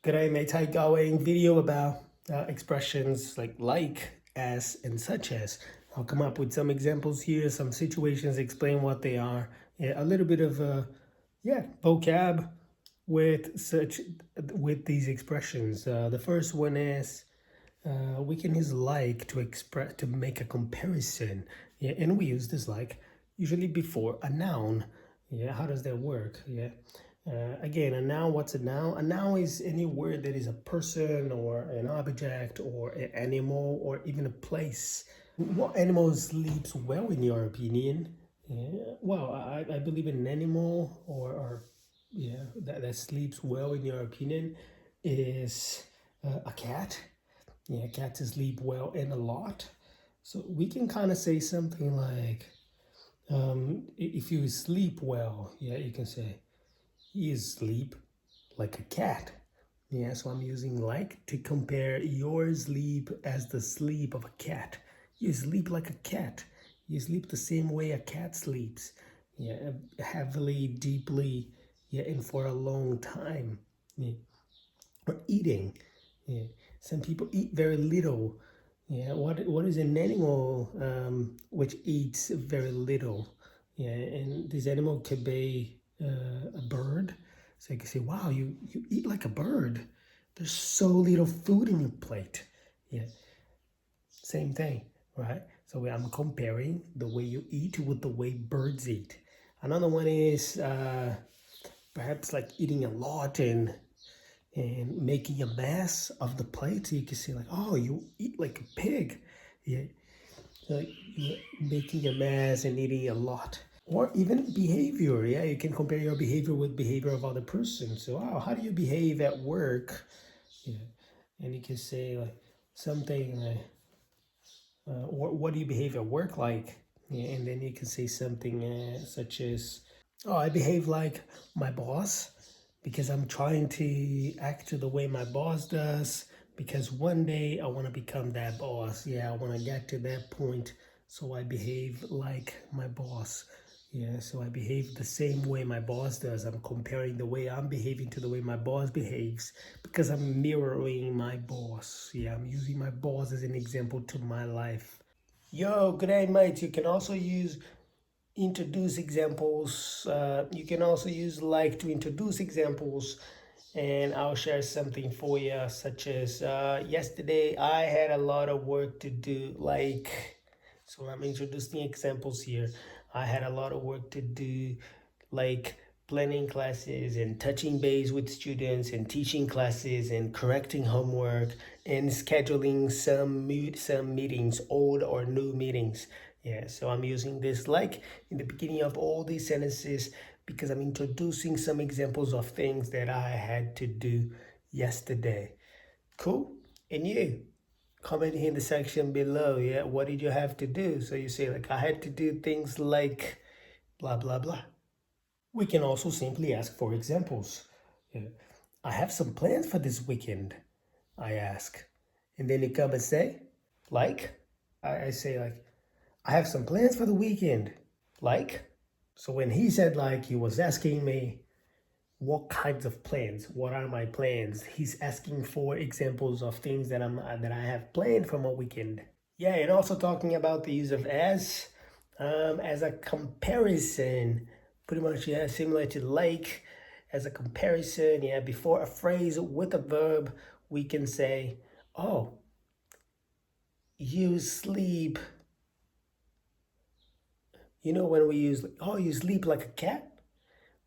G'day mates, how you going? Video about expressions like, as, and such as. I'll come up with some examples here, some situations, explain what they are. Yeah, a little bit of vocab with these expressions. The first one is we can use like to express to make a comparison. Yeah, and we use this like usually before a noun. Yeah, how does that work? Yeah. Again, a noun, what's a noun? A noun is any word that is a person or an object or an animal or even a place. What animal sleeps well in your opinion? Yeah, well, I believe an animal or yeah, that sleeps well in your opinion is a cat. Yeah, cats sleep well and a lot. So we can kind of say something like, if you sleep well, yeah, you can say, you sleep like a cat. Yeah, so I'm using like to compare your sleep as the sleep of a cat. You sleep like a cat. You sleep the same way a cat sleeps. Yeah, heavily, deeply, yeah, and for a long time. Yeah. Or eating. Yeah. Some people eat very little. Yeah, what is an animal which eats very little? Yeah, and this animal could be a bird. So you can say, wow, you eat like a bird. There's so little food in your plate. Yeah, same thing, right? So I'm comparing the way you eat with the way birds eat. Another one is perhaps like eating a lot and making a mess of the plate. So you can say like, oh, you eat like a pig. Yeah, so you're making a mess and eating a lot. Or even behavior. Yeah, you can compare your behavior with behavior of other person. So, oh, how do you behave at work? Yeah, and you can say like something like, what do you behave at work like? Yeah, and then you can say something such as, oh, I behave like my boss because I'm trying to act the way my boss does because one day I want to become that boss. Yeah, I want to get to that point. So I behave like my boss. Yeah, so I behave the same way my boss does. I'm comparing the way I'm behaving to the way my boss behaves because I'm mirroring my boss. Yeah, I'm using my boss as an example to my life. Yo, good day, mates. You can also use introduce examples. You can also use like to introduce examples, and I'll share something for you, such as yesterday I had a lot of work to do. So I'm introducing examples here. I had a lot of work to do, like planning classes and touching base with students and teaching classes and correcting homework and scheduling some meetings, old or new meetings. Yeah, so I'm using this like in the beginning of all these sentences because I'm introducing some examples of things that I had to do yesterday. Cool? And you? Comment in the section below. Yeah, what did you have to do? So you say like, I had to do things like blah, blah, blah. We can also simply ask for examples. Yeah. I have some plans for this weekend, I ask. And then you come and say, like, I say like, I have some plans for the weekend. Like, so when he said like, he was asking me what kinds of plans, what are my plans? He's asking for examples of things that I have planned for my weekend. Yeah, and also talking about the use of as a comparison, pretty much, yeah, similar to like, as a comparison, yeah, before a phrase with a verb, we can say, oh, you sleep. You know, when we use, oh, you sleep like a cat,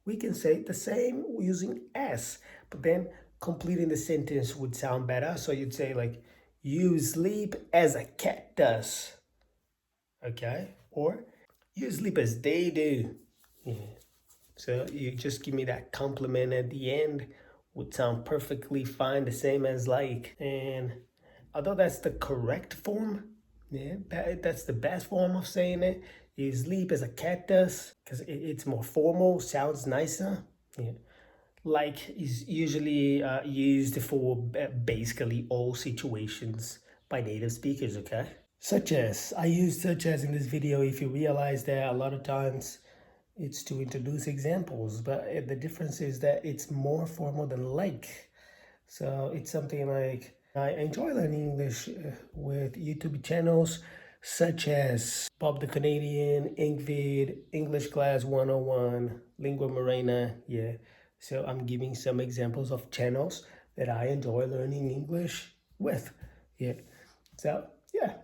we can say the same using as, but then completing the sentence would sound better. So you'd say like, you sleep as a cat does, okay? Or you sleep as they do. Yeah. So you just give me that compliment at the end would sound perfectly fine, the same as like. And although that's the correct form, yeah, that's the best form of saying it. You sleep as a cat does because it's more formal, sounds nicer. Yeah. Like is usually used for basically all situations by native speakers, okay? Such as, I use such as in this video if you realize that a lot of times it's to introduce examples, but the difference is that it's more formal than like. So it's something like I enjoy learning English with YouTube channels such as Bob the Canadian, Inkvid, English Class 101, Lingua Morena. Yeah. So I'm giving some examples of channels that I enjoy learning English with. Yeah. So yeah,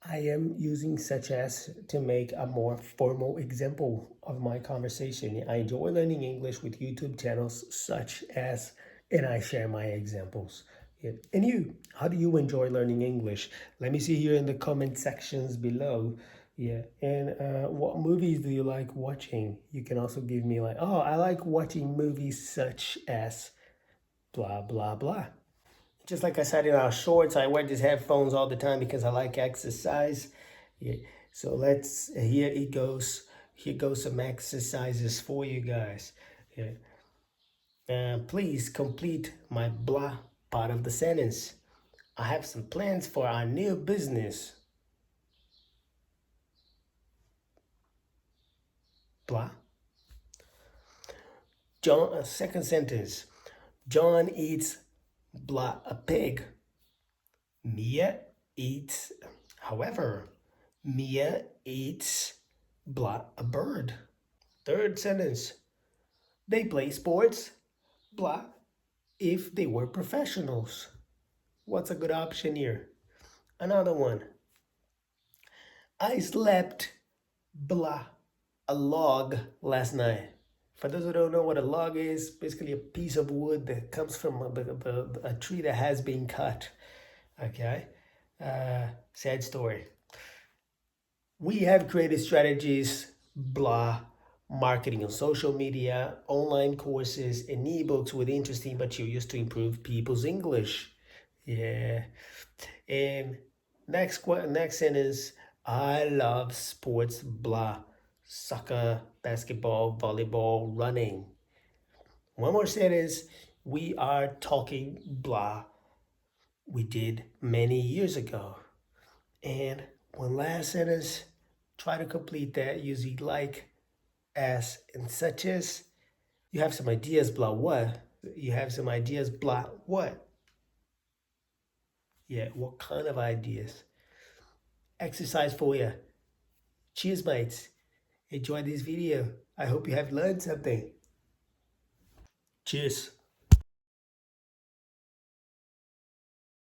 I am using such as to make a more formal example of my conversation. I enjoy learning English with YouTube channels such as, and I share my examples. Yeah. And you, how do you enjoy learning English? Let me see here in the comment sections below. Yeah. And what movies do you like watching? You can also give me like, oh, I like watching movies such as blah, blah, blah. Just like I said in our shorts, I wear these headphones all the time because I like exercise. Yeah. So here it goes. Here goes some exercises for you guys. Yeah. Please complete my blah part of the sentence. I have some plans for our new business. Blah. John, second sentence. John eats blah a pig. Mia eats, however, Mia eats blah a bird. Third sentence. They play sports blah if they were professionals. What's a good option here? Another one. I slept blah a log last night. For those who don't know what a log is, basically a piece of wood that comes from a tree that has been cut. Okay? Sad story. We have created strategies, blah, marketing on social media, online courses, and ebooks with interesting materials to improve people's English. Yeah. And next sentence, I love sports, blah, soccer, basketball, volleyball, running. One more sentence, we are talking, blah, we did many years ago. And one last sentence, try to complete that using like, as, and such as. You have some ideas, blah, what? You have some ideas, blah, what? Yeah, what kind of ideas? Exercise for you. Cheers, mates. Enjoy this video. I hope you have learned something. Cheers.